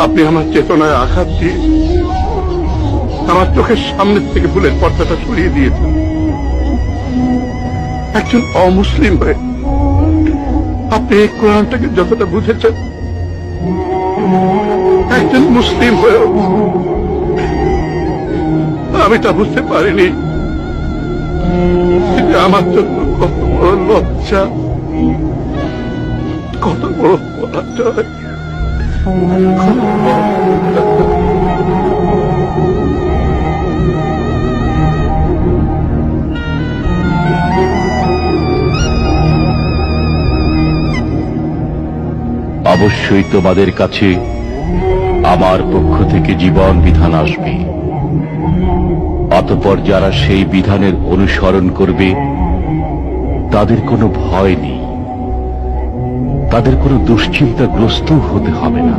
আপনি আমার চেতনায় আঘাত দিয়ে আমার চোখের সামনের থেকে ভুলের পর্দাটা সরিয়ে দিয়েছেন। একজন অমুসলিম হয়ে আপনি এই কোরআনটাকে যতটা বুঝেছেন, একজন মুসলিম হয়েও আমি তা বুঝতে পারিনি যে আমার জন্য কত বড় লজ্জা, কত বড় পরাজয়। অবশ্যই তোমাদের কাছে আমার পক্ষ থেকে জীবন বিধান আসবে। অতঃপর যারা সেই বিধানের অনুসরণ করবে তাদের কোনো ভয় নেই, তাদের কোনো দুশ্চিন্তাগ্রস্ত হতে হবে না।